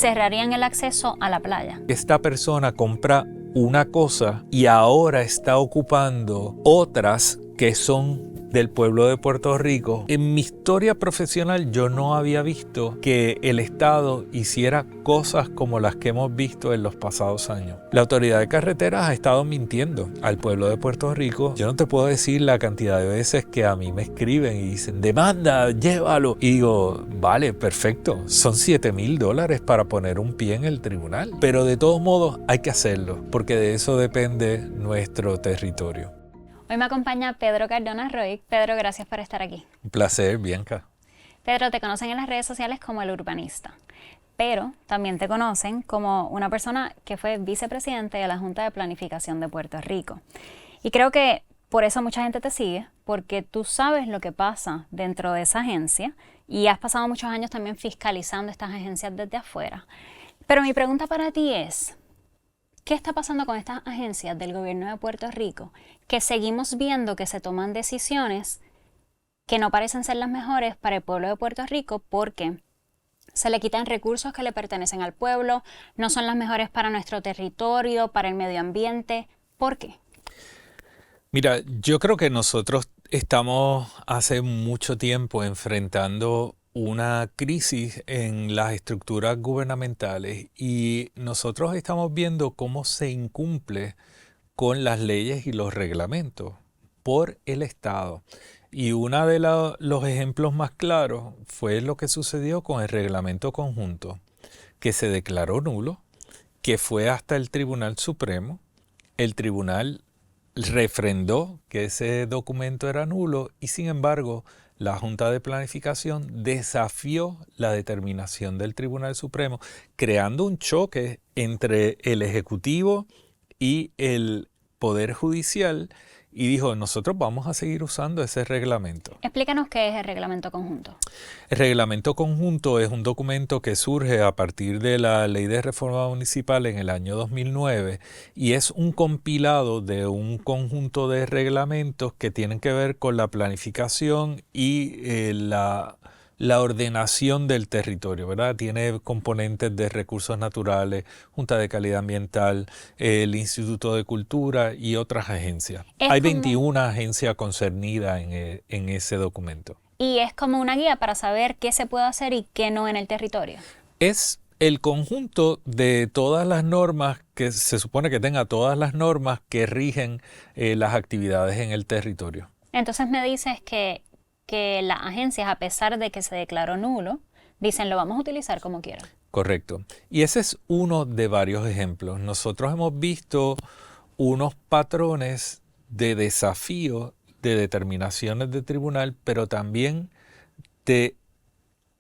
cerrarían el acceso a la playa. Esta persona compra una cosa y ahora está ocupando otras que son del pueblo de Puerto Rico. En mi historia profesional yo no había visto que el Estado hiciera cosas como las que hemos visto en los pasados años. La Autoridad de Carreteras ha estado mintiendo al pueblo de Puerto Rico. Yo no te puedo decir la cantidad de veces que a mí me escriben y dicen, demanda, llévalo. Y digo, vale, perfecto, son $7,000 para poner un pie en el tribunal. Pero de todos modos hay que hacerlo, porque de eso depende nuestro territorio. Hoy me acompaña Pedro Cardona Roy. Pedro, gracias por estar aquí. Un placer, Bianca. Pedro, te conocen en las redes sociales como el urbanista, pero también te conocen como una persona que fue vicepresidente de la Junta de Planificación de Puerto Rico. Y creo que por eso mucha gente te sigue, porque tú sabes lo que pasa dentro de esa agencia y has pasado muchos años también fiscalizando estas agencias desde afuera. Pero mi pregunta para ti es, ¿qué está pasando con estas agencias del gobierno de Puerto Rico que seguimos viendo que se toman decisiones que no parecen ser las mejores para el pueblo de Puerto Rico porque se le quitan recursos que le pertenecen al pueblo, no son las mejores para nuestro territorio, para el medio ambiente? ¿Por qué? Mira, yo creo que nosotros estamos hace mucho tiempo enfrentando una crisis en las estructuras gubernamentales y nosotros estamos viendo cómo se incumple con las leyes y los reglamentos por el Estado. Y uno de los ejemplos más claros fue lo que sucedió con el reglamento conjunto, que se declaró nulo, que fue hasta el Tribunal Supremo. El tribunal refrendó que ese documento era nulo y sin embargo la Junta de Planificación desafió la determinación del Tribunal Supremo, creando un choque entre el Ejecutivo y el Poder Judicial y dijo, nosotros vamos a seguir usando ese reglamento. Explícanos qué es el reglamento conjunto. El reglamento conjunto es un documento que surge a partir de la Ley de Reforma Municipal en el año 2009 y es un compilado de un conjunto de reglamentos que tienen que ver con la planificación y la ordenación del territorio, ¿verdad? Tiene componentes de recursos naturales, Junta de Calidad Ambiental, el Instituto de Cultura y otras agencias. Hay 21 agencias concernidas en ese documento. Y es como una guía para saber qué se puede hacer y qué no en el territorio. Es el conjunto de todas las normas que se supone que tenga todas las normas que rigen las actividades en el territorio. Entonces me dices que las agencias, a pesar de que se declaró nulo, dicen lo vamos a utilizar como quieran. Correcto. Y ese es uno de varios ejemplos. Nosotros hemos visto unos patrones de desafío de determinaciones de tribunal, pero también de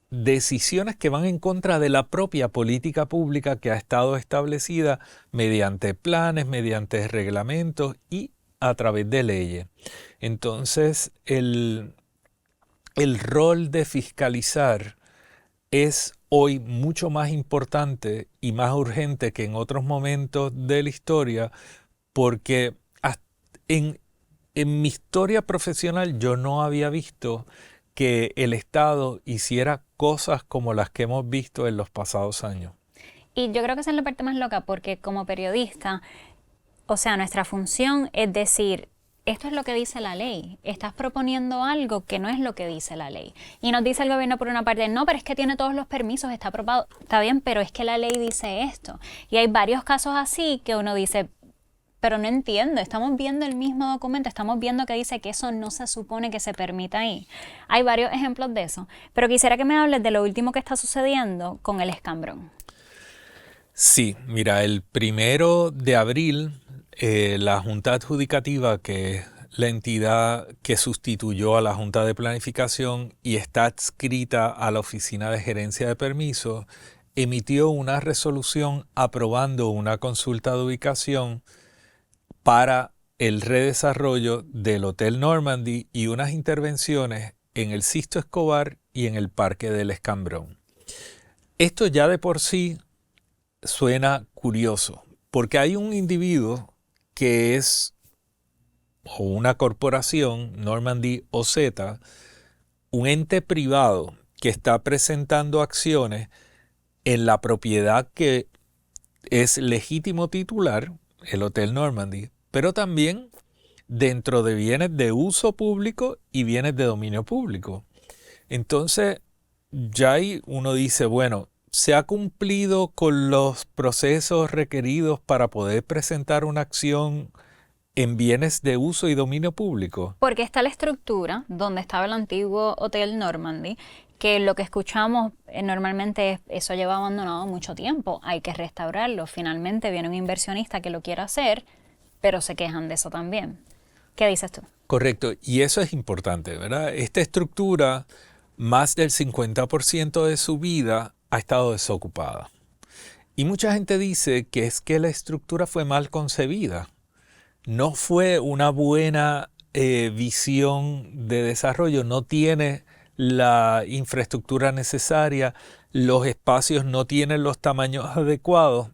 decisiones que van en contra de la propia política pública que ha estado establecida mediante planes, mediante reglamentos y a través de leyes. Entonces, el rol de fiscalizar es hoy mucho más importante y más urgente que en otros momentos de la historia porque en mi historia profesional yo no había visto que el Estado hiciera cosas como las que hemos visto en los pasados años. Y yo creo que esa es la parte más loca porque como periodista, o sea, nuestra función es decir, esto es lo que dice la ley, estás proponiendo algo que no es lo que dice la ley. Y nos dice el gobierno por una parte, no, pero es que tiene todos los permisos, está aprobado, está bien, pero es que la ley dice esto. Y hay varios casos así que uno dice, pero no entiendo, estamos viendo el mismo documento, estamos viendo que dice que eso no se supone que se permita ahí. Hay varios ejemplos de eso, pero quisiera que me hables de lo último que está sucediendo con el escambrón. Sí, mira, el 1 de abril la Junta Adjudicativa, que es la entidad que sustituyó a la Junta de Planificación y está adscrita a la Oficina de Gerencia de Permisos, emitió una resolución aprobando una consulta de ubicación para el redesarrollo del Hotel Normandy y unas intervenciones en el Sisto Escobar y en el Parque del Escambrón. Esto ya de por sí suena curioso, porque hay un individuo que es, o una corporación, Normandy OZ, un ente privado que está presentando acciones en la propiedad que es legítimo titular, el Hotel Normandy, pero también dentro de bienes de uso público y bienes de dominio público. Entonces, ya ahí uno dice, bueno, ¿se ha cumplido con los procesos requeridos para poder presentar una acción en bienes de uso y dominio público? Porque está la estructura donde estaba el antiguo Hotel Normandy, que lo que escuchamos normalmente es eso lleva abandonado mucho tiempo, hay que restaurarlo. Finalmente viene un inversionista que lo quiere hacer, pero se quejan de eso también. ¿Qué dices tú? Correcto, y eso es importante, ¿verdad? Esta estructura, más del 50% de su vida ha estado desocupada. Y mucha gente dice que es que la estructura fue mal concebida. No fue una buena visión de desarrollo, no tiene la infraestructura necesaria, los espacios no tienen los tamaños adecuados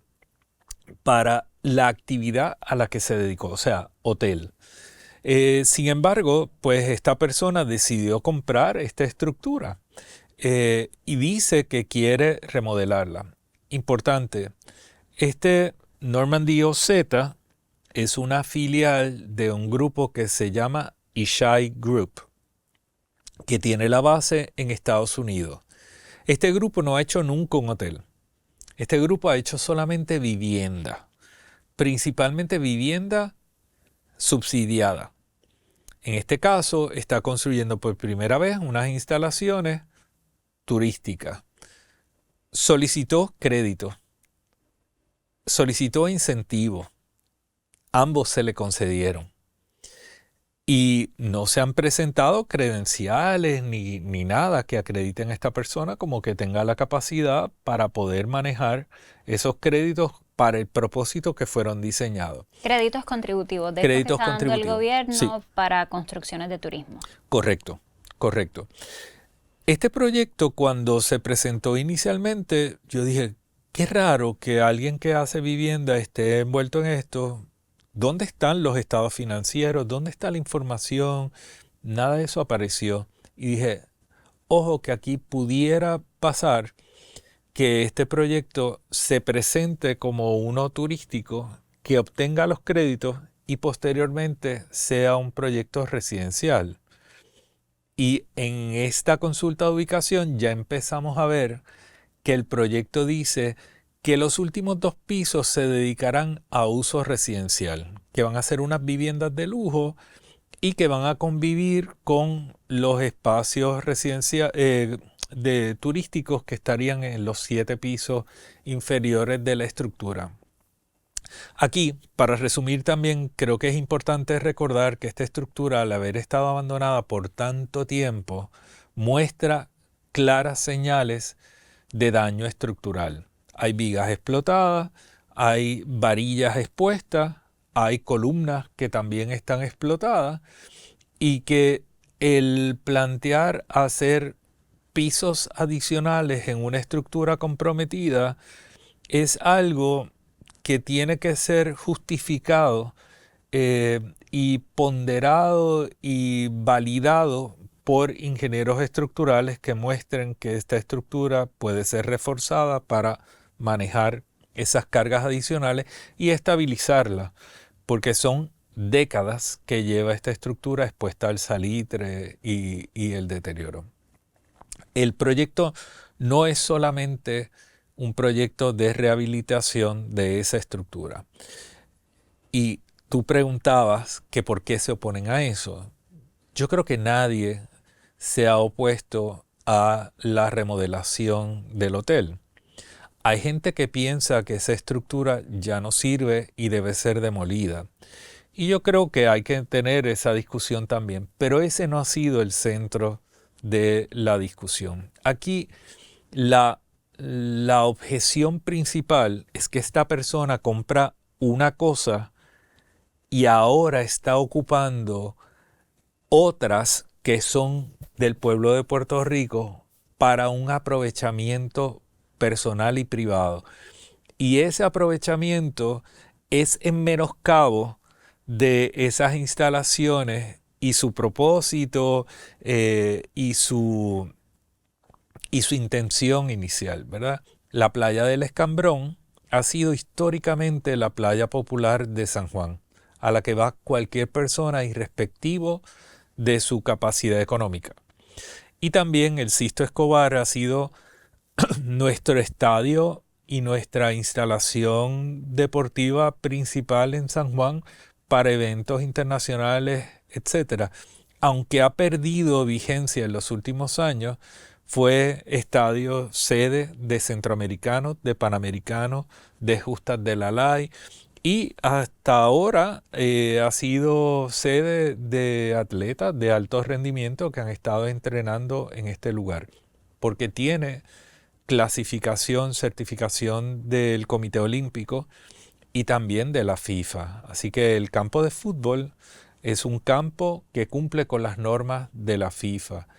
para la actividad a la que se dedicó, o sea, hotel. Sin embargo, pues esta persona decidió comprar esta estructura y dice que quiere remodelarla. Importante, este Normandy OZ es una filial de un grupo que se llama Ishai Group, que tiene la base en Estados Unidos. Este grupo no ha hecho nunca un hotel. Este grupo ha hecho solamente vivienda, principalmente vivienda subsidiada. En este caso, está construyendo por primera vez unas instalaciones turísticas. Solicitó crédito, solicitó incentivos. Ambos se le concedieron. Y no se han presentado credenciales ni nada que acrediten a esta persona como que tenga la capacidad para poder manejar esos créditos para el propósito que fueron diseñados. Créditos contributivos, de estos que Créditos está dando el contributivos. gobierno Sí, para construcciones de turismo. correcto, correcto. Este proyecto, cuando se presentó inicialmente, yo dije, qué raro que alguien que hace vivienda esté envuelto en esto. ¿Dónde están los estados financieros? ¿Dónde está la información? Nada de eso apareció. Y dije, ojo que aquí pudiera pasar que este proyecto se presente como uno turístico, que obtenga los créditos y posteriormente sea un proyecto residencial. Y en esta consulta de ubicación ya empezamos a ver que el proyecto dice que los últimos 2 pisos se dedicarán a uso residencial, que van a ser unas viviendas de lujo y que van a convivir con los espacios de turísticos que estarían en los 7 pisos inferiores de la estructura. Aquí, para resumir también, creo que es importante recordar que esta estructura, al haber estado abandonada por tanto tiempo, muestra claras señales de daño estructural. Hay vigas explotadas, hay varillas expuestas, hay columnas que también están explotadas y que el plantear hacer pisos adicionales en una estructura comprometida es algo que tiene que ser justificado y ponderado y validado por ingenieros estructurales que muestren que esta estructura puede ser reforzada para manejar esas cargas adicionales y estabilizarla, porque son décadas que lleva esta estructura expuesta al salitre y el deterioro. El proyecto no es solamente un proyecto de rehabilitación de esa estructura. Y tú preguntabas que por qué se oponen a eso. Yo creo que nadie se ha opuesto a la remodelación del hotel. Hay gente que piensa que esa estructura ya no sirve y debe ser demolida. Y yo creo que hay que tener esa discusión también, pero ese no ha sido el centro de la discusión. Aquí la objeción principal es que esta persona compra una cosa y ahora está ocupando otras que son del pueblo de Puerto Rico para un aprovechamiento personal y privado. Y ese aprovechamiento es en menoscabo de esas instalaciones y su propósito y su intención inicial, ¿verdad? la playa del Escambrón ha sido históricamente la playa popular de San Juan, a la que va cualquier persona irrespectivo de su capacidad económica. Y también el Sisto Escobar ha sido nuestro estadio y nuestra instalación deportiva principal en San Juan para eventos internacionales, etcétera. Aunque ha perdido vigencia en los últimos años, fue estadio sede de centroamericanos, de panamericanos, de Justas del Alay y hasta ahora ha sido sede de atletas de alto rendimiento que han estado entrenando en este lugar, porque tiene clasificación, certificación del Comité Olímpico y también de la FIFA. Así que el campo de fútbol es un campo que cumple con las normas de la FIFA.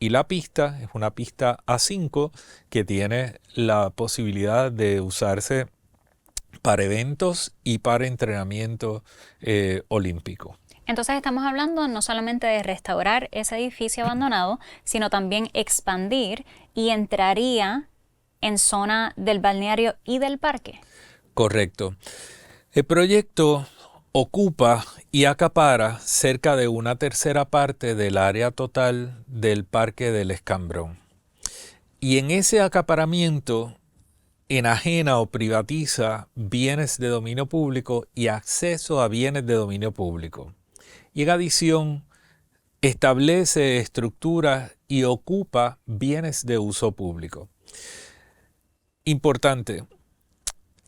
Y la pista es una pista A5 que tiene la posibilidad de usarse para eventos y para entrenamiento olímpico. Entonces estamos hablando no solamente de restaurar ese edificio abandonado, sino también expandir y entraría en zona del balneario y del parque. Correcto. El proyecto ocupa y acapara cerca de una tercera parte del área total del Parque del Escambrón. Y en ese acaparamiento enajena o privatiza bienes de dominio público y acceso a bienes de dominio público. Y en adición, establece estructuras y ocupa bienes de uso público. Importante,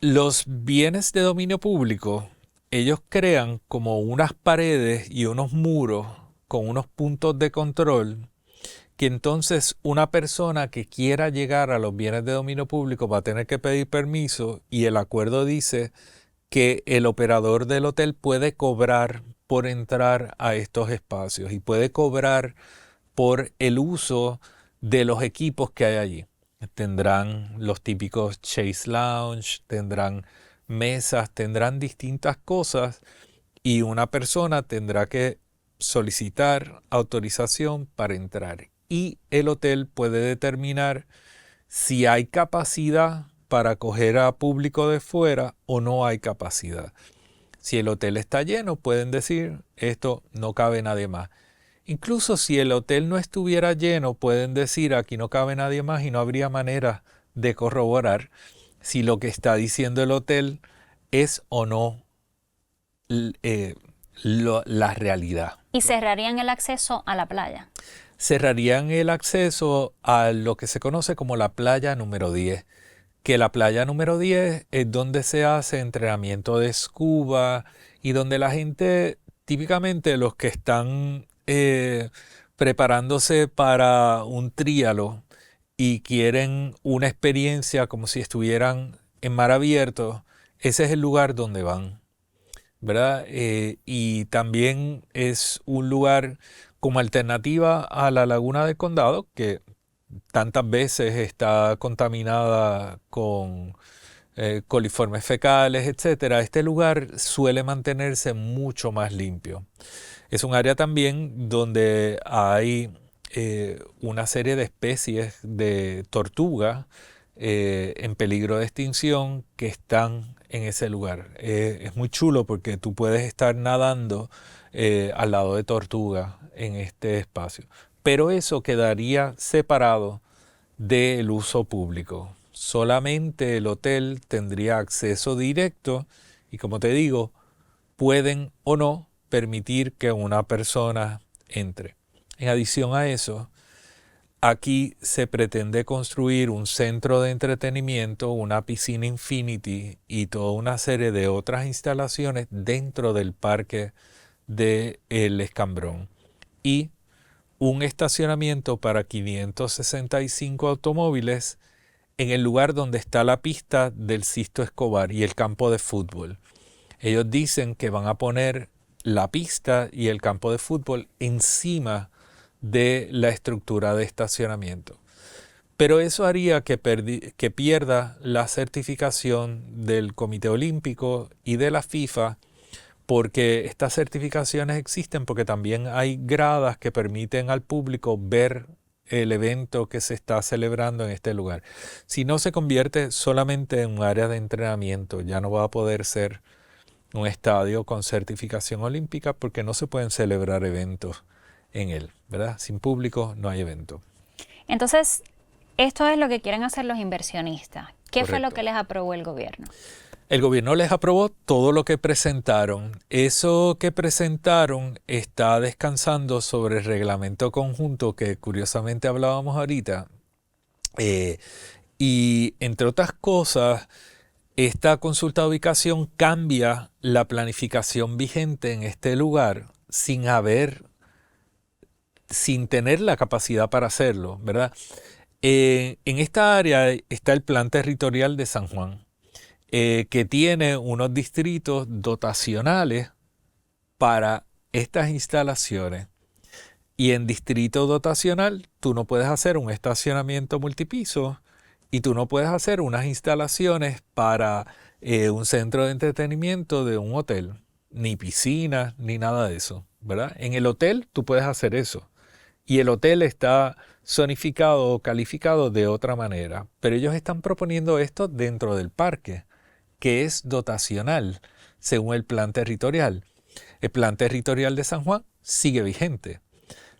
los bienes de dominio público, ellos crean como unas paredes y unos muros con unos puntos de control que entonces una persona que quiera llegar a los bienes de dominio público va a tener que pedir permiso y el acuerdo dice que el operador del hotel puede cobrar por entrar a estos espacios y puede cobrar por el uso de los equipos que hay allí. Tendrán los típicos Chase Lounge, tendrán mesas, tendrán distintas cosas y una persona tendrá que solicitar autorización para entrar. Y el hotel puede determinar si hay capacidad para acoger a público de fuera o no hay capacidad. Si el hotel está lleno, pueden decir, esto no cabe nadie más. Incluso si el hotel no estuviera lleno, pueden decir, aquí no cabe nadie más y no habría manera de corroborar si lo que está diciendo el hotel es o no la realidad. Y cerrarían el acceso a la playa. Cerrarían el acceso a lo que se conoce como la playa número 10, que la playa número 10 es donde se hace entrenamiento de scuba y donde la gente, típicamente los que están preparándose para un tríalo y quieren una experiencia como si estuvieran en mar abierto, ese es el lugar donde van, ¿verdad? Y también es un lugar como alternativa a la Laguna del Condado, que tantas veces está contaminada con coliformes fecales, etcétera. Este lugar suele mantenerse mucho más limpio. Es un área también donde hay una serie de especies de tortuga en peligro de extinción que están en ese lugar. Es muy chulo porque tú puedes estar nadando al lado de tortugas en este espacio. Pero eso quedaría separado del uso público. Solamente el hotel tendría acceso directo y, como te digo, pueden o no permitir que una persona entre. En adición a eso, aquí se pretende construir un centro de entretenimiento, una piscina infinity y toda una serie de otras instalaciones dentro del parque de El Escambrón. Y un estacionamiento para 565 automóviles en el lugar donde está la pista del Sisto Escobar y el campo de fútbol. Ellos dicen que van a poner la pista y el campo de fútbol encima de la estructura de estacionamiento. Pero eso haría que pierda la certificación del Comité Olímpico y de la FIFA, porque estas certificaciones existen porque también hay gradas que permiten al público ver el evento que se está celebrando en este lugar. Si no, se convierte solamente en un área de entrenamiento, ya no va a poder ser un estadio con certificación olímpica porque no se pueden celebrar eventos en él, ¿verdad? Sin público no hay evento. Entonces, esto es lo que quieren hacer los inversionistas. ¿Qué fue lo Correcto. que les aprobó el gobierno? El gobierno les aprobó todo lo que presentaron. Eso que presentaron está descansando sobre el reglamento conjunto que curiosamente hablábamos ahorita. Eh, y entre otras cosas, esta consulta de ubicación cambia la planificación vigente en este lugar sin tener la capacidad para hacerlo, ¿verdad? En esta área está el Plan Territorial de San Juan, que tiene unos distritos dotacionales para estas instalaciones. Y en distrito dotacional tú no puedes hacer un estacionamiento multipiso y tú no puedes hacer unas instalaciones para un centro de entretenimiento de un hotel, ni piscina, ni nada de eso, ¿verdad? En el hotel tú puedes hacer eso. Y el hotel está zonificado o calificado de otra manera. Pero ellos están proponiendo esto dentro del parque, que es dotacional, según el plan territorial. El plan territorial de San Juan sigue vigente.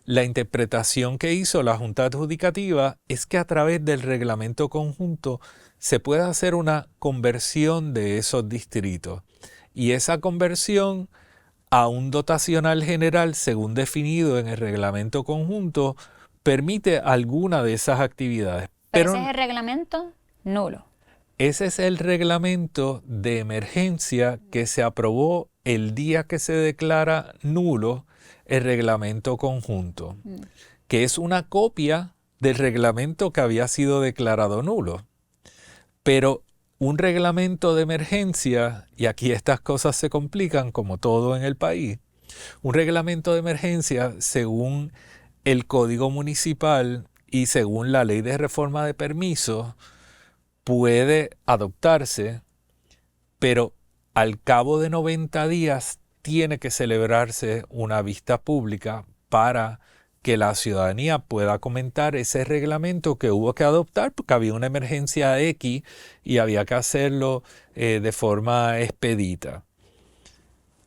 La interpretación que hizo la Junta Adjudicativa es que a través del reglamento conjunto se puede hacer una conversión de esos distritos. Y esa conversión a un dotacional general, según definido en el reglamento conjunto, permite alguna de esas actividades. Pero ese es el reglamento nulo. Ese es el reglamento de emergencia que se aprobó el día que se declara nulo el reglamento conjunto, que es una copia del reglamento que había sido declarado nulo. Pero un reglamento de emergencia, y aquí estas cosas se complican como todo en el país, un reglamento de emergencia según el Código Municipal y según la Ley de Reforma de Permisos puede adoptarse, pero al cabo de 90 días tiene que celebrarse una vista pública para que la ciudadanía pueda comentar ese reglamento que hubo que adoptar porque había una emergencia X y había que hacerlo de forma expedita.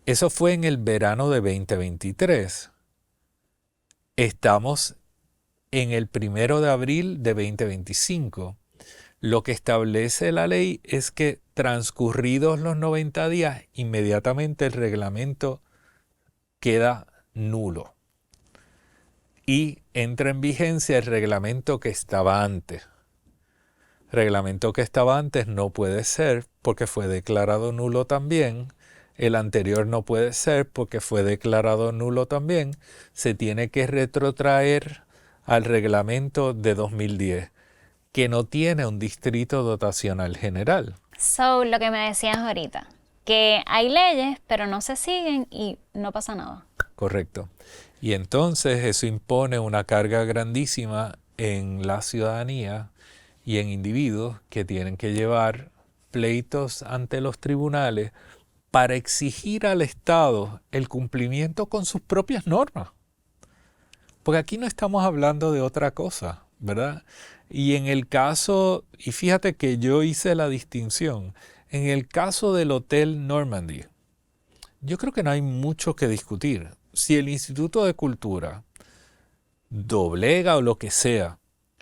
Eso fue en el verano de 2023. Estamos en el 1 de abril de 2025. Lo que establece la ley es que transcurridos los 90 días, inmediatamente el reglamento queda nulo y entra en vigencia el reglamento que estaba antes. Reglamento que estaba antes no puede ser porque fue declarado nulo también. El anterior no puede ser porque fue declarado nulo también. Se tiene que retrotraer al reglamento de 2010, que no tiene un distrito dotacional general. So, lo que me decías ahorita, que hay leyes, pero no se siguen y no pasa nada. Correcto. Y entonces eso impone una carga grandísima en la ciudadanía y en individuos que tienen que llevar pleitos ante los tribunales para exigir al Estado el cumplimiento con sus propias normas. Porque aquí no estamos hablando de otra cosa, ¿verdad? Y en el caso, y fíjate que yo hice la distinción, en el caso del Hotel Normandy, yo creo que no hay mucho que discutir. Si el Instituto de Cultura doblega o lo que sea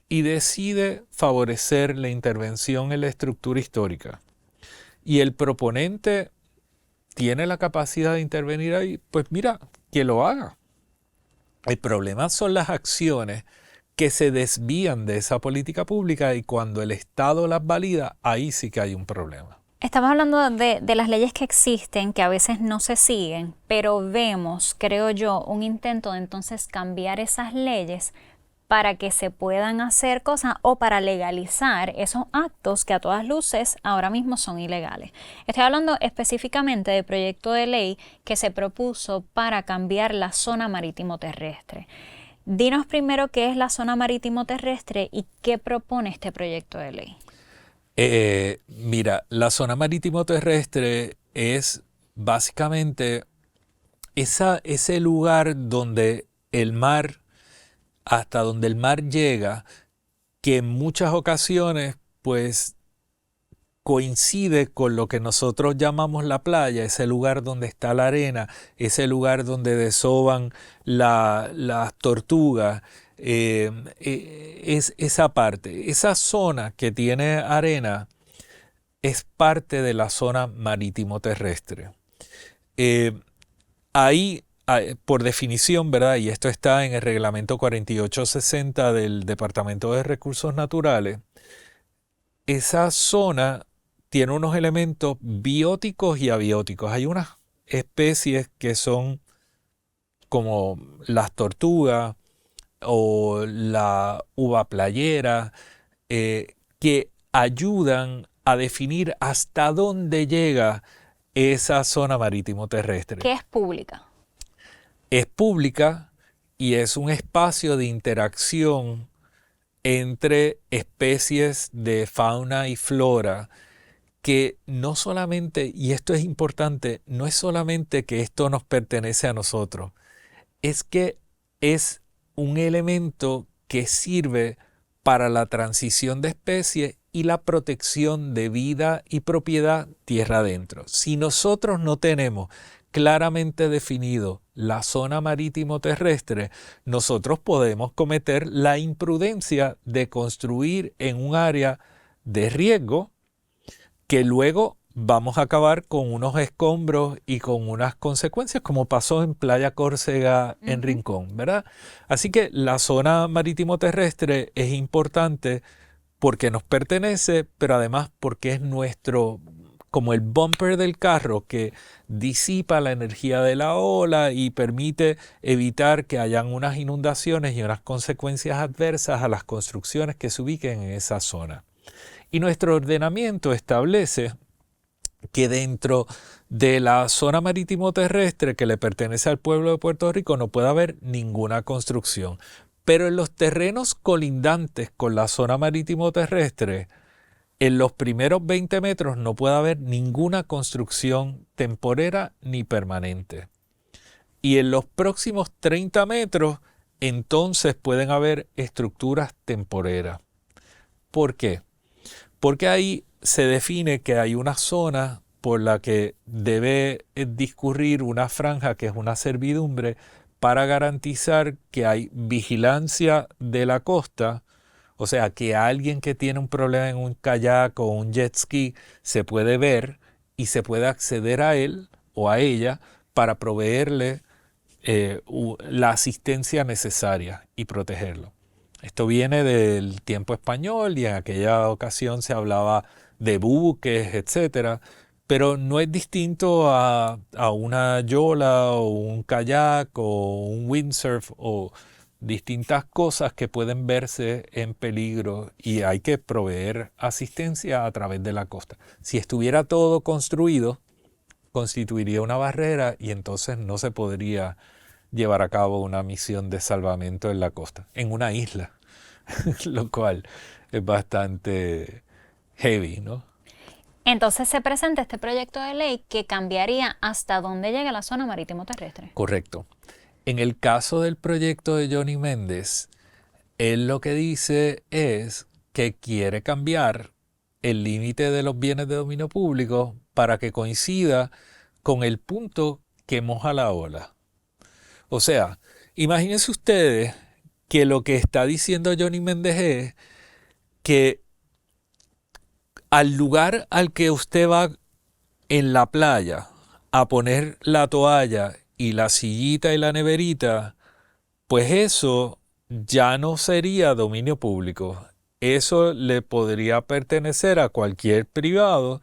y decide favorecer la intervención en la estructura histórica y el proponente tiene la capacidad de intervenir ahí, pues mira, que lo haga. El problema son las acciones que se desvían de esa política pública y cuando el Estado las valida, ahí sí que hay un problema. Estamos hablando de las leyes que existen, que a veces no se siguen, pero vemos, creo yo, un intento de entonces cambiar esas leyes para que se puedan hacer cosas o para legalizar esos actos que a todas luces ahora mismo son ilegales. Estoy hablando específicamente del proyecto de ley que se propuso para cambiar la zona marítimo terrestre. Dinos primero qué es la zona marítimo terrestre y qué propone este proyecto de ley. Mira, la zona marítimo terrestre es básicamente ese lugar donde el mar hasta donde el mar llega, que en muchas ocasiones pues coincide con lo que nosotros llamamos la playa, ese lugar donde está la arena, ese lugar donde desoban las tortugas, es esa parte, esa zona que tiene arena es parte de la zona marítimo terrestre. Eh, Ahí, por definición, ¿verdad? Y esto está en el reglamento 4860 del Departamento de Recursos Naturales, esa zona tiene unos elementos bióticos y abióticos. Hay unas especies que son como las tortugas o la uva playera, que ayudan a definir hasta dónde llega esa zona marítimo terrestre. ¿Qué es pública? Es pública y es un espacio de interacción entre especies de fauna y flora que no solamente, y esto es importante, no es solamente que esto nos pertenece a nosotros, es que es un elemento que sirve para la transición de especies y la protección de vida y propiedad tierra adentro. Si nosotros no tenemos claramente definido la zona marítimo terrestre, nosotros podemos cometer la imprudencia de construir en un área de riesgo que luego vamos a acabar con unos escombros y con unas consecuencias, como pasó en Playa Córcega en Rincón, ¿verdad? Así que la zona marítimo terrestre es importante porque nos pertenece, pero además porque es nuestro, como el bumper del carro que disipa la energía de la ola y permite evitar que hayan unas inundaciones y unas consecuencias adversas a las construcciones que se ubiquen en esa zona. Y nuestro ordenamiento establece que dentro de la zona marítimo terrestre que le pertenece al pueblo de Puerto Rico no puede haber ninguna construcción. Pero en los terrenos colindantes con la zona marítimo terrestre, en los primeros 20 metros no puede haber ninguna construcción temporera ni permanente. Y en los próximos 30 metros, entonces pueden haber estructuras temporeras. ¿Por qué? Porque ahí se define que hay una zona por la que debe discurrir una franja que es una servidumbre para garantizar que hay vigilancia de la costa, o sea, que alguien que tiene un problema en un kayak o un jet ski se puede ver y se puede acceder a él o a ella para proveerle la asistencia necesaria y protegerlo. Esto viene del tiempo español y en aquella ocasión se hablaba de buques, etcétera, pero no es distinto a una yola o un kayak o un windsurf o distintas cosas que pueden verse en peligro y hay que proveer asistencia a través de la costa. Si estuviera todo construido, constituiría una barrera y entonces no se podría llevar a cabo una misión de salvamento en la costa, en una isla, lo cual es bastante heavy, ¿no? Entonces se presenta este proyecto de ley que cambiaría hasta dónde llega la zona marítimo terrestre. Correcto. En el caso del proyecto de Johnny Méndez, él lo que dice es que quiere cambiar el límite de los bienes de dominio público para que coincida con el punto que moja la ola. O sea, imagínense ustedes que lo que está diciendo Johnny Méndez es que al lugar al que usted va en la playa a poner la toalla y la sillita y la neverita, pues eso ya no sería dominio público. Eso le podría pertenecer a cualquier privado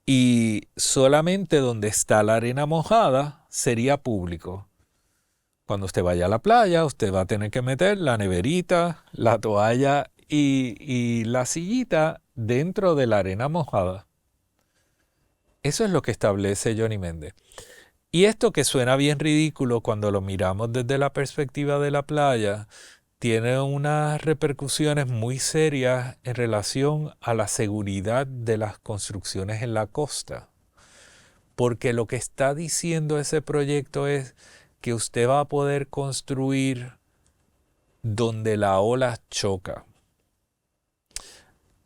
y solamente donde está la arena mojada sería público. Cuando usted vaya a la playa, usted va a tener que meter la neverita, la toalla y la sillita dentro de la arena mojada. Eso es lo que establece Johnny Méndez. Y esto que suena bien ridículo cuando lo miramos desde la perspectiva de la playa, tiene unas repercusiones muy serias en relación a la seguridad de las construcciones en la costa. Porque lo que está diciendo ese proyecto es que usted va a poder construir donde la ola choca.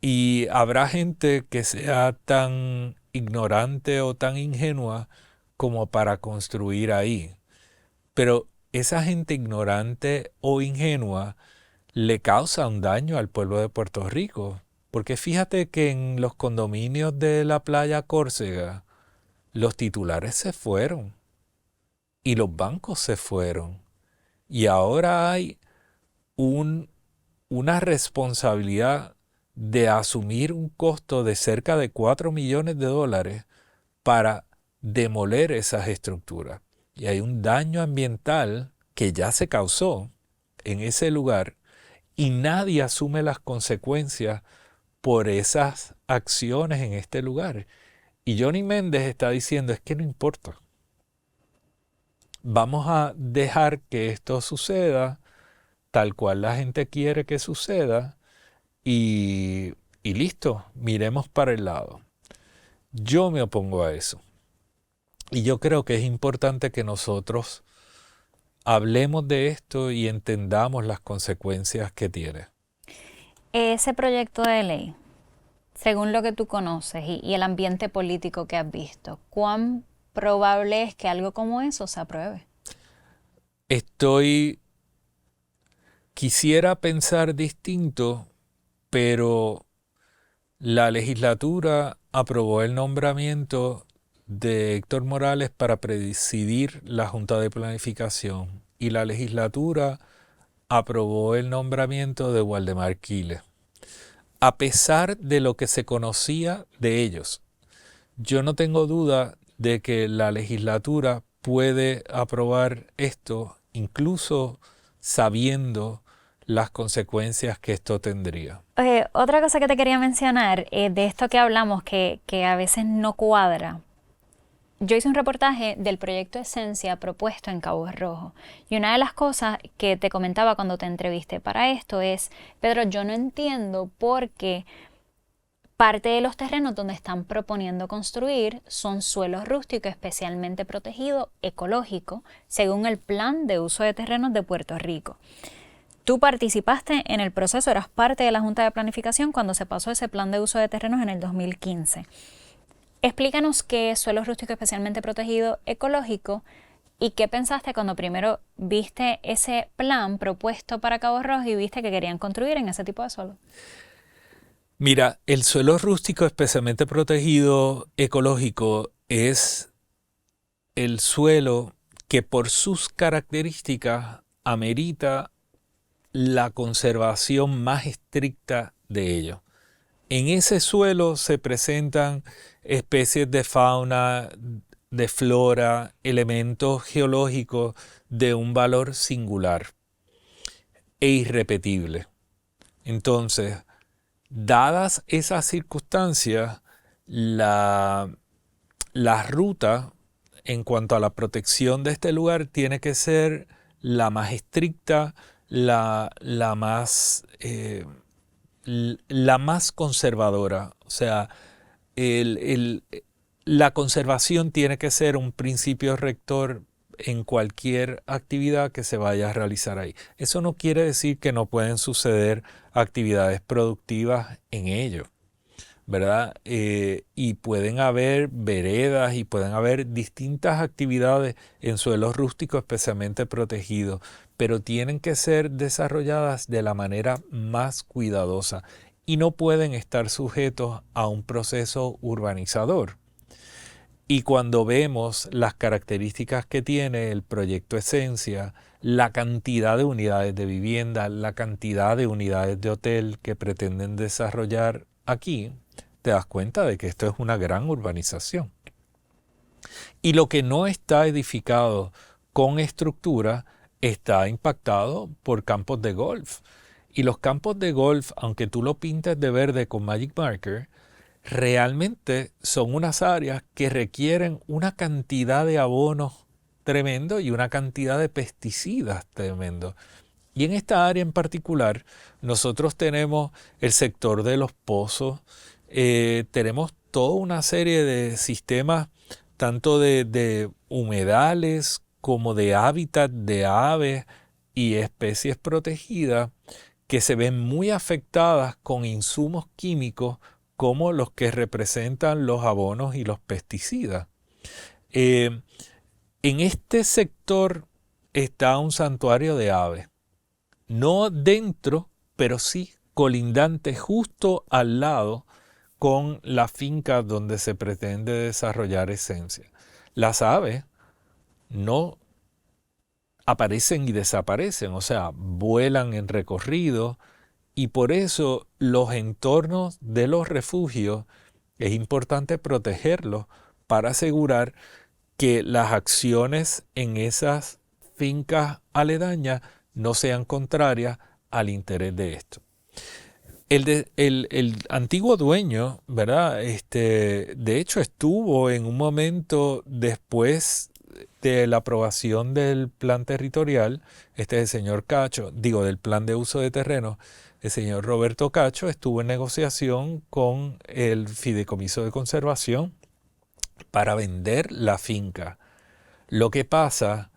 Y habrá gente que sea tan ignorante o tan ingenua como para construir ahí. Pero esa gente ignorante o ingenua le causa un daño al pueblo de Puerto Rico. Porque fíjate que en los condominios de la playa Córcega, los titulares se fueron y los bancos se fueron. Y ahora hay un, una responsabilidad de asumir un costo de cerca de $4 millones para demoler esas estructuras. Y hay un daño ambiental que ya se causó en ese lugar y nadie asume las consecuencias por esas acciones en este lugar. Y Johnny Méndez está diciendo, es que no importa. Vamos a dejar que esto suceda tal cual la gente quiere que suceda y, y listo, miremos para el lado. Yo me opongo a eso. Y yo creo que es importante que nosotros hablemos de esto y entendamos las consecuencias que tiene. Ese proyecto de ley, según lo que tú conoces y el ambiente político que has visto, ¿cuán probable es que algo como eso se apruebe? Estoy, quisiera pensar distinto, pero la legislatura aprobó el nombramiento de Héctor Morales para presidir la Junta de Planificación y la legislatura aprobó el nombramiento de Waldemar Quiles. A pesar de lo que se conocía de ellos, yo no tengo duda de que la legislatura puede aprobar esto incluso sabiendo las consecuencias que esto tendría. Otra cosa que te quería mencionar, de esto que hablamos, que a veces no cuadra. Yo hice un reportaje del proyecto Esencia propuesto en Cabo Rojo y una de las cosas que te comentaba cuando te entrevisté para esto es, Pedro, yo no entiendo por qué parte de los terrenos donde están proponiendo construir son suelos rústicos especialmente protegido ecológico según el Plan de Uso de Terrenos de Puerto Rico. Tú participaste en el proceso, eras parte de la Junta de Planificación cuando se pasó ese Plan de Uso de Terrenos en el 2015. Explícanos qué es suelo rústico especialmente protegido ecológico y qué pensaste cuando primero viste ese plan propuesto para Cabo Rojo y viste que querían construir en ese tipo de suelo. Mira, el suelo rústico especialmente protegido ecológico es el suelo que por sus características amerita la conservación más estricta de ellos. En ese suelo se presentan especies de fauna, de flora, elementos geológicos de un valor singular e irrepetible. Entonces, dadas esas circunstancias, la ruta en cuanto a la protección de este lugar tiene que ser la más estricta, la más conservadora. O sea, la conservación tiene que ser un principio rector en cualquier actividad que se vaya a realizar ahí. Eso no quiere decir que no pueden suceder actividades productivas en ello, ¿verdad? Y pueden haber veredas y pueden haber distintas actividades en suelos rústicos especialmente protegidos, pero tienen que ser desarrolladas de la manera más cuidadosa y no pueden estar sujetos a un proceso urbanizador. Y cuando vemos las características que tiene el proyecto Esencia, la cantidad de unidades de vivienda, la cantidad de unidades de hotel que pretenden desarrollar aquí, te das cuenta de que esto es una gran urbanización. Y lo que no está edificado con estructura está impactado por campos de golf. Y los campos de golf, aunque tú lo pintes de verde con Magic Marker, realmente son unas áreas que requieren una cantidad de abonos tremendo y una cantidad de pesticidas tremendo. Y en esta área en particular, nosotros tenemos el sector de los pozos, tenemos toda una serie de sistemas, tanto de humedales como de hábitat de aves y especies protegidas que se ven muy afectadas con insumos químicos como los que representan los abonos y los pesticidas. En este sector está un santuario de aves, no dentro, pero sí colindante justo al lado con la finca donde se pretende desarrollar esencia. Las aves no aparecen y desaparecen, o sea, vuelan en recorrido y por eso los entornos de los refugios es importante protegerlos para asegurar que las acciones en esas fincas aledañas no sean contrarias al interés de esto. El antiguo dueño, ¿verdad? De hecho estuvo en un momento después de la aprobación del plan territorial, es el señor Cacho, del plan de uso de terreno, el señor Roberto Cacho estuvo en negociación con el Fideicomiso de Conservación para vender la finca. Lo que pasa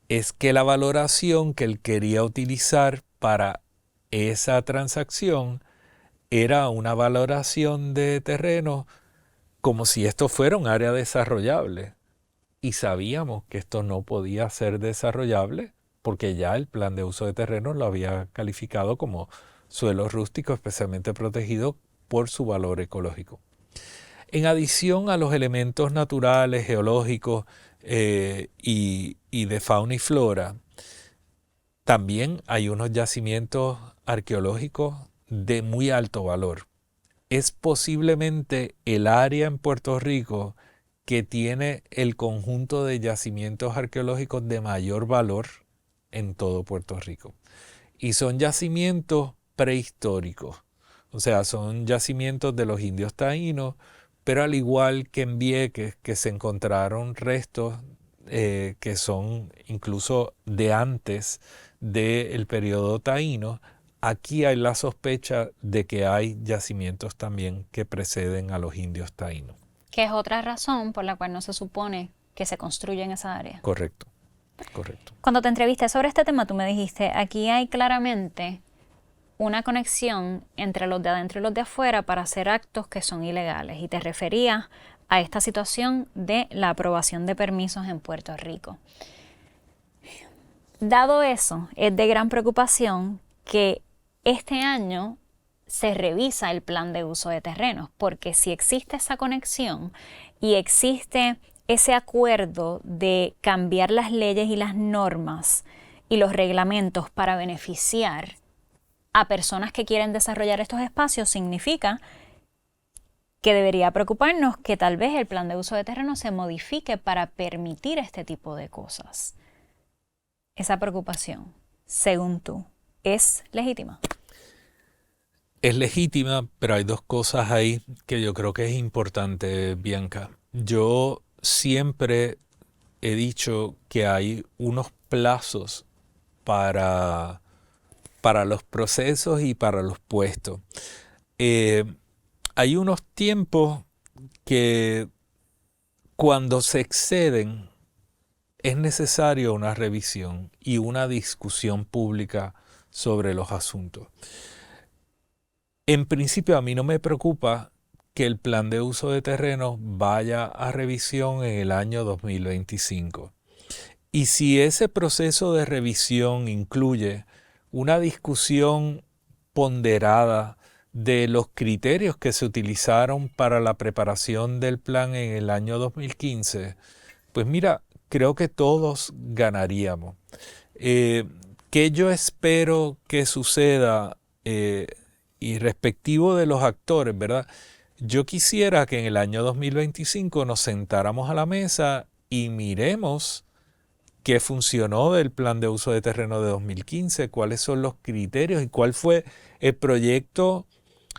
es que la valoración que él quería utilizar para esa transacción era una valoración de terreno como si esto fuera un área desarrollable. Y sabíamos que esto no podía ser desarrollable porque ya el plan de uso de terreno lo había calificado como suelo rústico especialmente protegido por su valor ecológico. En adición a los elementos naturales, geológicos y de fauna y flora, también hay unos yacimientos arqueológicos de muy alto valor. Es posiblemente el área en Puerto Rico que tiene el conjunto de yacimientos arqueológicos de mayor valor en todo Puerto Rico. Y son yacimientos prehistóricos, o sea, son yacimientos de los indios taínos, pero al igual que en Vieques, que se encontraron restos que son incluso de antes del periodo taíno, aquí hay la sospecha de que hay yacimientos también que preceden a los indios taínos. Que es otra razón por la cual no se supone que se construya en esa área. Correcto, correcto. Cuando te entrevisté sobre este tema, tú me dijiste, aquí hay claramente una conexión entre los de adentro y los de afuera para hacer actos que son ilegales. Y te referías a esta situación de la aprobación de permisos en Puerto Rico. Dado eso, es de gran preocupación que este año se revisa el plan de uso de terrenos, porque si existe esa conexión y existe ese acuerdo de cambiar las leyes y las normas y los reglamentos para beneficiar a personas que quieren desarrollar estos espacios, significa que debería preocuparnos que tal vez el plan de uso de terreno se modifique para permitir este tipo de cosas. Esa preocupación, según tú, ¿es legítima? Es legítima, pero hay dos cosas ahí que yo creo que es importante, Bianca. Yo siempre he dicho que hay unos plazos para los procesos y para los puestos. Hay unos tiempos que cuando se exceden es necesario una revisión y una discusión pública sobre los asuntos. En principio a mí no me preocupa que el plan de uso de terrenos vaya a revisión en el año 2025. Y si ese proceso de revisión incluye una discusión ponderada de los criterios que se utilizaron para la preparación del plan en el año 2015, pues mira, creo que todos ganaríamos. ¿Qué yo espero que suceda? Y respectivo de los actores, ¿verdad? Yo quisiera que en el año 2025 nos sentáramos a la mesa y miremos qué funcionó del plan de uso de terreno de 2015, cuáles son los criterios y cuál fue el proyecto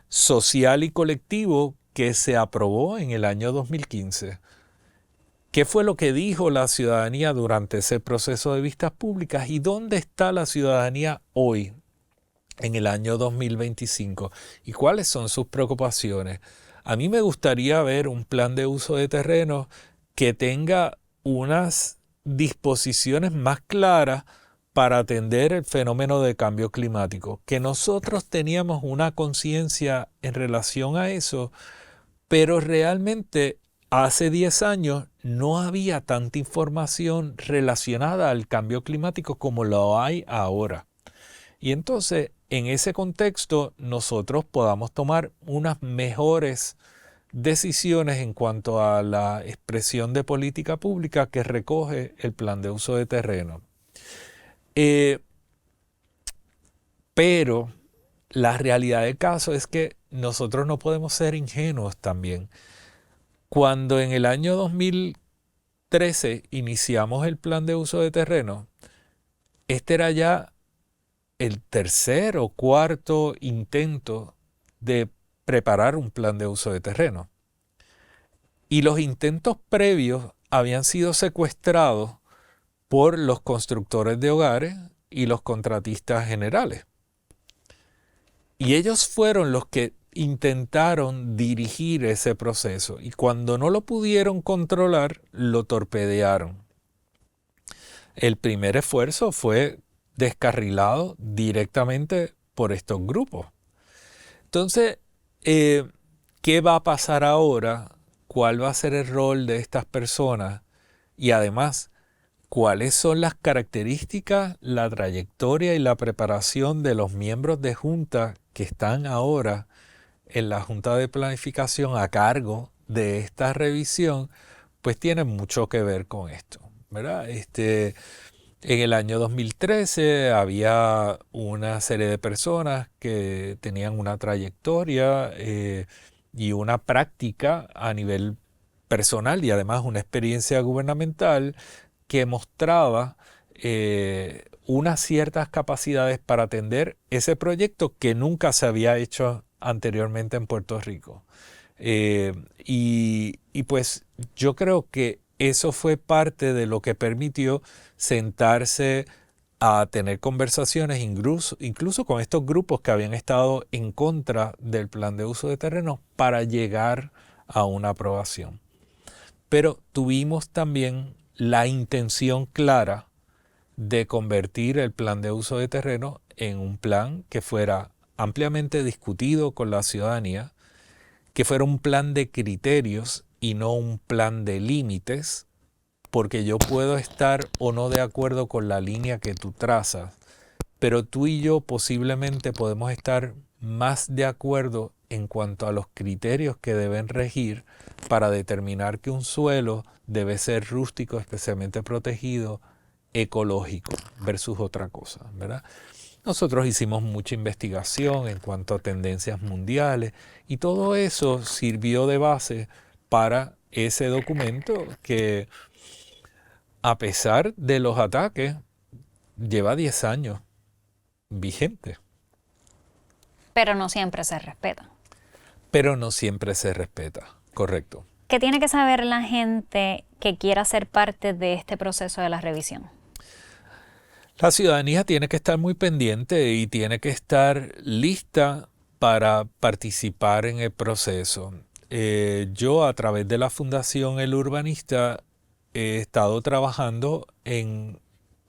social y colectivo que se aprobó en el año 2015. ¿Qué fue lo que dijo la ciudadanía durante ese proceso de vistas públicas y dónde está la ciudadanía hoy, en el año 2025? ¿Y cuáles son sus preocupaciones? A mí me gustaría ver un plan de uso de terreno que tenga unas disposiciones más claras para atender el fenómeno de cambio climático, que nosotros teníamos una conciencia en relación a eso, pero realmente hace 10 años no había tanta información relacionada al cambio climático como lo hay ahora. Y entonces, en ese contexto, nosotros podamos tomar unas mejores decisiones en cuanto a la expresión de política pública que recoge el plan de uso de terreno. Eh, pero la realidad del caso es que nosotros no podemos ser ingenuos también. Cuando en el año 2013 iniciamos el plan de uso de terreno, este era ya el tercer o cuarto intento de preparar un plan de uso de terreno. Y los intentos previos habían sido secuestrados por los constructores de hogares y los contratistas generales. Y ellos fueron los que intentaron dirigir ese proceso y cuando no lo pudieron controlar, lo torpedearon. El primer esfuerzo fue descarrilado directamente por estos grupos. Entonces, ¿qué va a pasar ahora? ¿Cuál va a ser el rol de estas personas? Y además, ¿cuáles son las características, la trayectoria y la preparación de los miembros de junta que están ahora en la Junta de Planificación a cargo de esta revisión? Pues tiene mucho que ver con esto, ¿verdad? En el año 2013 había una serie de personas que tenían una trayectoria y una práctica a nivel personal y además una experiencia gubernamental que mostraba unas ciertas capacidades para atender ese proyecto que nunca se había hecho anteriormente en Puerto Rico. Y pues yo creo que eso fue parte de lo que permitió sentarse a tener conversaciones incluso con estos grupos que habían estado en contra del plan de uso de terreno para llegar a una aprobación. Pero tuvimos también la intención clara de convertir el plan de uso de terreno en un plan que fuera ampliamente discutido con la ciudadanía, que fuera un plan de criterios y no un plan de límites, porque yo puedo estar o no de acuerdo con la línea que tú trazas, pero tú y yo posiblemente podemos estar más de acuerdo en cuanto a los criterios que deben regir para determinar que un suelo debe ser rústico, especialmente protegido, ecológico, versus otra cosa, ¿verdad? Nosotros hicimos mucha investigación en cuanto a tendencias mundiales y todo eso sirvió de base para ese documento que, a pesar de los ataques, lleva 10 años vigente. Pero no siempre se respeta. Pero no siempre se respeta, correcto. ¿Qué tiene que saber la gente que quiera ser parte de este proceso de la revisión? La ciudadanía tiene que estar muy pendiente y tiene que estar lista para participar en el proceso. Yo, a través de la Fundación El Urbanista, he estado trabajando en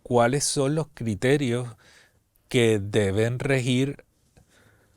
cuáles son los criterios que deben regir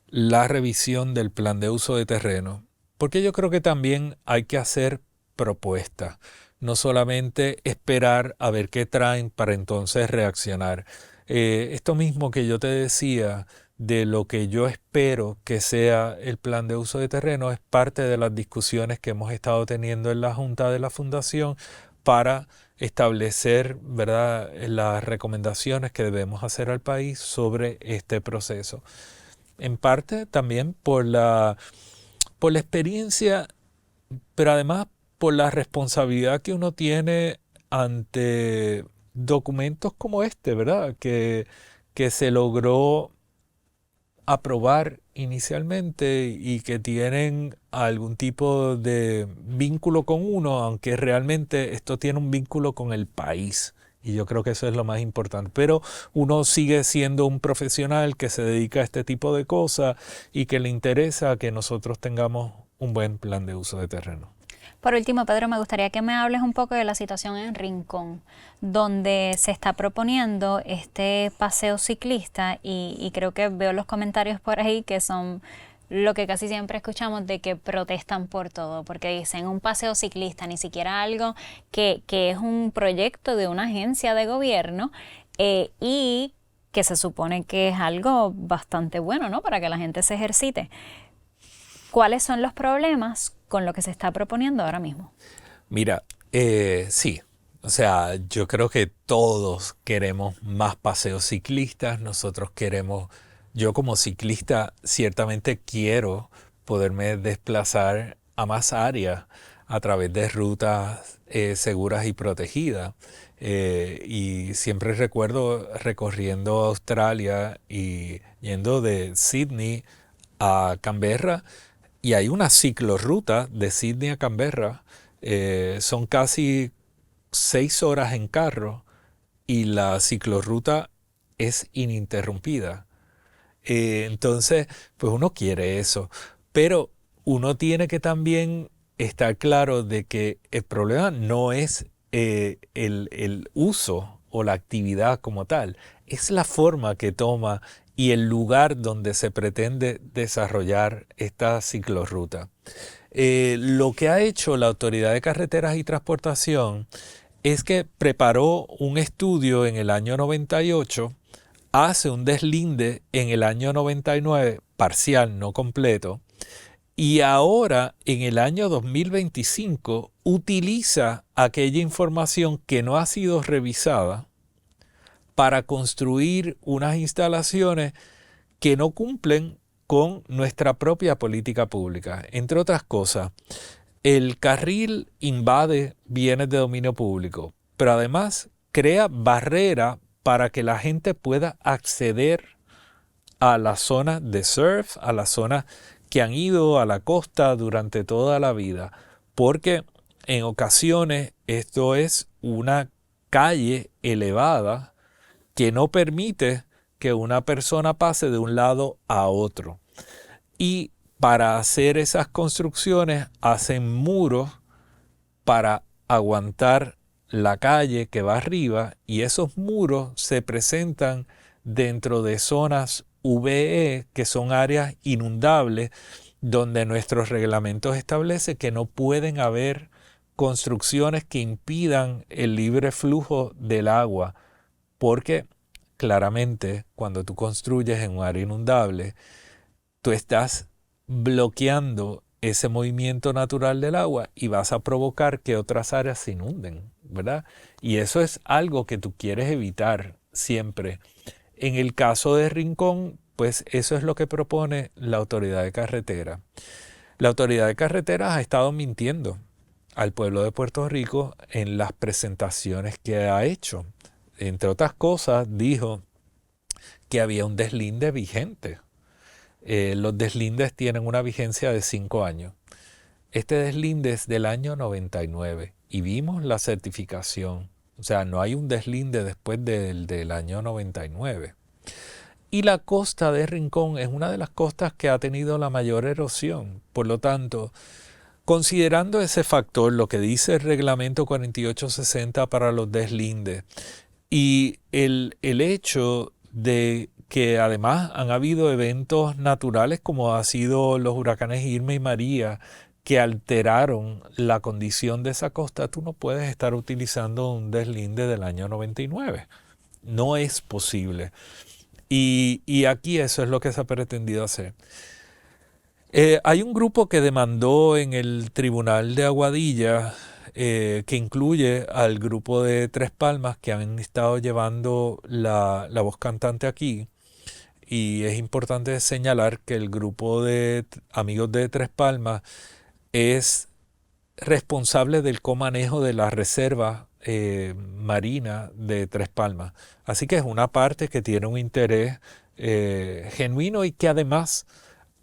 la revisión del plan de uso de terreno, porque yo creo que también hay que hacer propuestas, no solamente esperar a ver qué traen para entonces reaccionar. Esto mismo que yo te decía de lo que yo espero que sea el plan de uso de terreno es parte de las discusiones que hemos estado teniendo en la Junta de la Fundación para establecer, ¿verdad?, las recomendaciones que debemos hacer al país sobre este proceso. En parte también por la experiencia, pero además por la responsabilidad que uno tiene ante documentos como este, ¿verdad? Que se logró aprobar inicialmente y que tienen algún tipo de vínculo con uno, aunque realmente esto tiene un vínculo con el país. Y yo creo que eso es lo más importante. Pero uno sigue siendo un profesional que se dedica a este tipo de cosas y que le interesa que nosotros tengamos un buen plan de uso de terreno. Por último, Pedro, me gustaría que me hables un poco de la situación en Rincón, donde se está proponiendo este paseo ciclista y creo que veo los comentarios por ahí que son lo que casi siempre escuchamos de que protestan por todo, porque dicen un paseo ciclista, ni siquiera algo que es un proyecto de una agencia de gobierno y que se supone que es algo bastante bueno, ¿no? Para que la gente se ejercite. ¿Cuáles son los problemas con lo que se está proponiendo ahora mismo? Mira, sí, o sea, yo creo que todos queremos más paseos ciclistas, nosotros queremos, yo como ciclista ciertamente quiero poderme desplazar a más áreas a través de rutas seguras y protegidas. Y siempre recuerdo recorriendo Australia y yendo de Sydney a Canberra y hay una ciclorruta de Sydney a Canberra. Son casi 6 horas en carro y la ciclorruta es ininterrumpida. Entonces, pues uno quiere eso, pero uno tiene que también estar claro de que el problema no es el uso o la actividad como tal, es la forma que toma y el lugar donde se pretende desarrollar esta ciclorruta. Lo que ha hecho la Autoridad de Carreteras y Transportación es que preparó un estudio en el año 98, hace un deslinde en el año 99, parcial, no completo, y ahora en el año 2025 utiliza aquella información que no ha sido revisada para construir unas instalaciones que no cumplen con nuestra propia política pública. Entre otras cosas, el carril invade bienes de dominio público, pero además crea barrera para que la gente pueda acceder a la zona de surf, a la zona que han ido a la costa durante toda la vida, porque en ocasiones esto es una calle elevada que no permite que una persona pase de un lado a otro. Y para hacer esas construcciones hacen muros para aguantar la calle que va arriba y esos muros se presentan dentro de zonas VE, que son áreas inundables, donde nuestros reglamentos establecen que no pueden haber construcciones que impidan el libre flujo del agua, porque claramente cuando tú construyes en un área inundable, tú estás bloqueando ese movimiento natural del agua y vas a provocar que otras áreas se inunden, ¿verdad? Y eso es algo que tú quieres evitar siempre. En el caso de Rincón, pues eso es lo que propone la Autoridad de Carretera. La Autoridad de Carreteras ha estado mintiendo al pueblo de Puerto Rico en las presentaciones que ha hecho. Entre otras cosas, dijo que había un deslinde vigente. Los deslindes tienen una vigencia de 5 años. Este deslinde es del año 99 y vimos la certificación. O sea, no hay un deslinde después del año 99. Y la costa de Rincón es una de las costas que ha tenido la mayor erosión. Por lo tanto, considerando ese factor, lo que dice el reglamento 4860 para los deslindes y el hecho de que además han habido eventos naturales como ha sido los huracanes Irma y María que alteraron la condición de esa costa, tú no puedes estar utilizando un deslinde del año 99. No es posible. Y aquí eso es lo que se ha pretendido hacer. Hay un grupo que demandó en el Tribunal de Aguadilla, que incluye al grupo de Tres Palmas que han estado llevando la voz cantante aquí. Y es importante señalar que el grupo de amigos de Tres Palmas es responsable del comanejo de la reserva marina de Tres Palmas. Así que es una parte que tiene un interés genuino y que además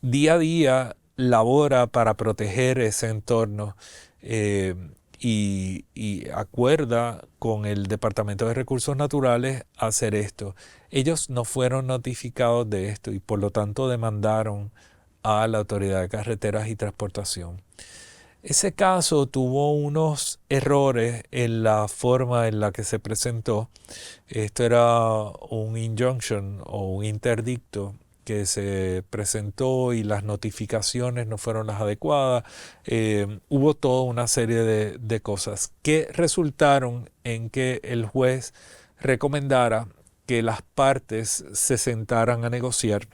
día a día labora para proteger ese entorno y acuerda con el Departamento de Recursos Naturales hacer esto. Ellos no fueron notificados de esto y por lo tanto demandaron a la Autoridad de Carreteras y Transportación. Ese caso tuvo unos errores en la forma en la que se presentó. Esto era un injunction o un interdicto que se presentó y las notificaciones no fueron las adecuadas. Hubo toda una serie de cosas que resultaron en que el juez recomendara que las partes se sentaran a negociar.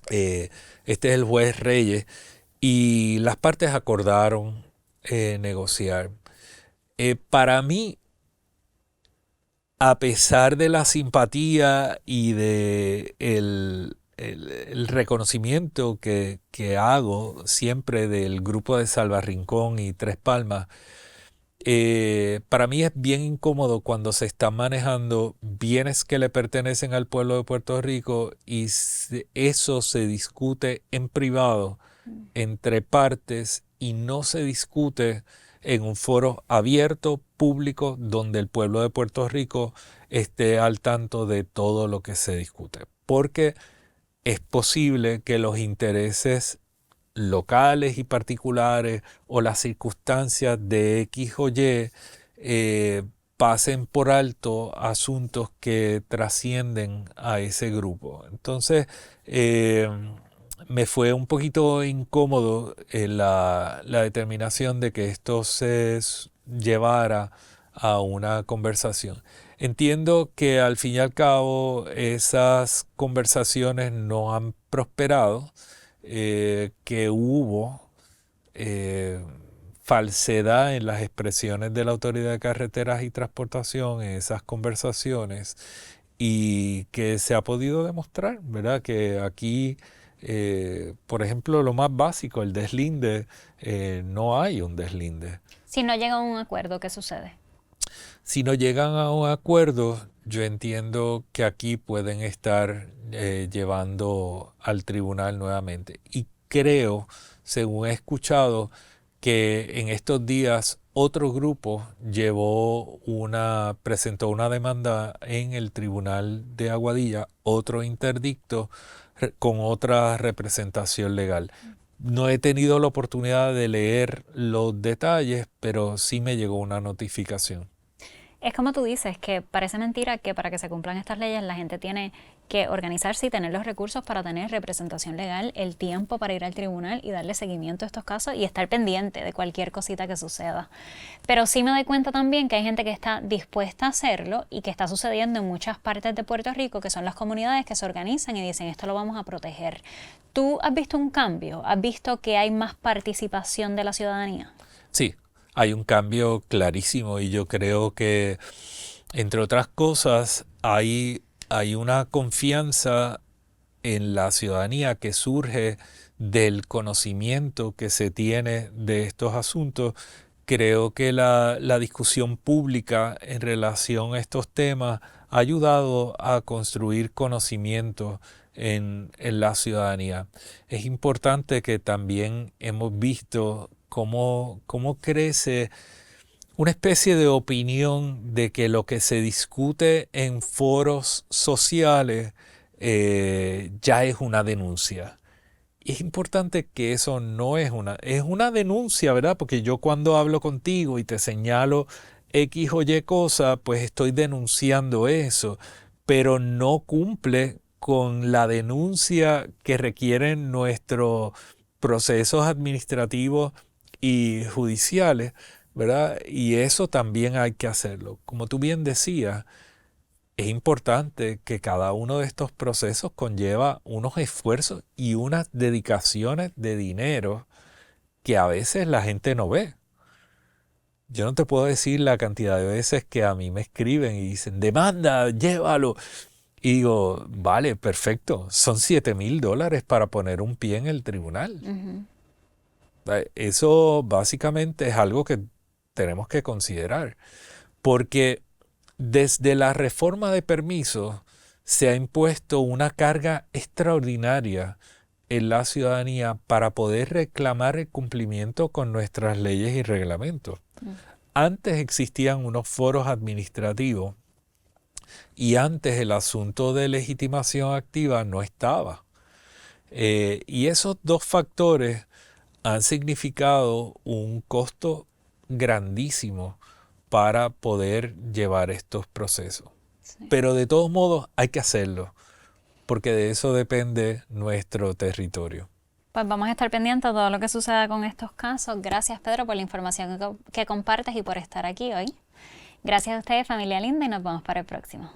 Este es el juez Reyes y las partes acordaron negociar. Para mí, a pesar de la simpatía y de el reconocimiento que hago siempre del grupo de Salvarrincón y Tres Palmas, para mí es bien incómodo cuando se están manejando bienes que le pertenecen al pueblo de Puerto Rico y eso se discute en privado entre partes y no se discute en un foro abierto, público, donde el pueblo de Puerto Rico esté al tanto de todo lo que se discute. Porque es posible que los intereses locales y particulares o las circunstancias de X o Y pasen por alto asuntos que trascienden a ese grupo. Entonces, me fue un poquito incómodo la determinación de que esto se llevara a una conversación. Entiendo que al fin y al cabo esas conversaciones no han prosperado, que hubo eh, falsedad en las expresiones de la Autoridad de Carreteras y Transportación en esas conversaciones y que se ha podido demostrar, ¿verdad? Que aquí, por ejemplo, lo más básico, el deslinde, no hay un deslinde. Si no llega a un acuerdo, ¿qué sucede? Si no llegan a un acuerdo, yo entiendo que aquí pueden estar llevando al tribunal nuevamente. Y creo, según he escuchado, que en estos días otro grupo presentó una demanda en el tribunal de Aguadilla, otro interdicto con otra representación legal. No he tenido la oportunidad de leer los detalles, pero sí me llegó una notificación. Es como tú dices, que parece mentira que para que se cumplan estas leyes la gente tiene que organizarse y tener los recursos para tener representación legal, el tiempo para ir al tribunal y darle seguimiento a estos casos y estar pendiente de cualquier cosita que suceda. Pero sí me doy cuenta también que hay gente que está dispuesta a hacerlo y que está sucediendo en muchas partes de Puerto Rico, que son las comunidades que se organizan y dicen esto lo vamos a proteger. ¿Tú has visto un cambio? ¿Has visto que hay más participación de la ciudadanía? Sí, hay un cambio clarísimo y yo creo que, entre otras cosas, hay una confianza en la ciudadanía que surge del conocimiento que se tiene de estos asuntos. Creo que la discusión pública en relación a estos temas ha ayudado a construir conocimiento en la ciudadanía. Es importante que también hemos visto cómo crece una especie de opinión de que lo que se discute en foros sociales ya es una denuncia. Y es importante que eso no es una denuncia, ¿verdad? Porque yo cuando hablo contigo y te señalo X o Y cosa, pues estoy denunciando eso, pero no cumple con la denuncia que requieren nuestros procesos administrativos y judiciales, ¿verdad? Y eso también hay que hacerlo. Como tú bien decías, es importante que cada uno de estos procesos conlleva unos esfuerzos y unas dedicaciones de dinero que a veces la gente no ve. Yo no te puedo decir la cantidad de veces que a mí me escriben y dicen, demanda, llévalo. Y digo, vale, perfecto, son $7,000 para poner un pie en el tribunal. Eso básicamente es algo que tenemos que considerar, porque desde la reforma de permisos se ha impuesto una carga extraordinaria en la ciudadanía para poder reclamar el cumplimiento con nuestras leyes y reglamentos. Antes existían unos foros administrativos y antes el asunto de legitimación activa no estaba. Y esos dos factores han significado un costo grandísimo para poder llevar estos procesos. Sí. Pero de todos modos hay que hacerlo, porque de eso depende nuestro territorio. Pues vamos a estar pendientes de todo lo que suceda con estos casos. Gracias, Pedro, por la información que compartes y por estar aquí hoy. Gracias a ustedes, familia linda, y nos vemos para el próximo.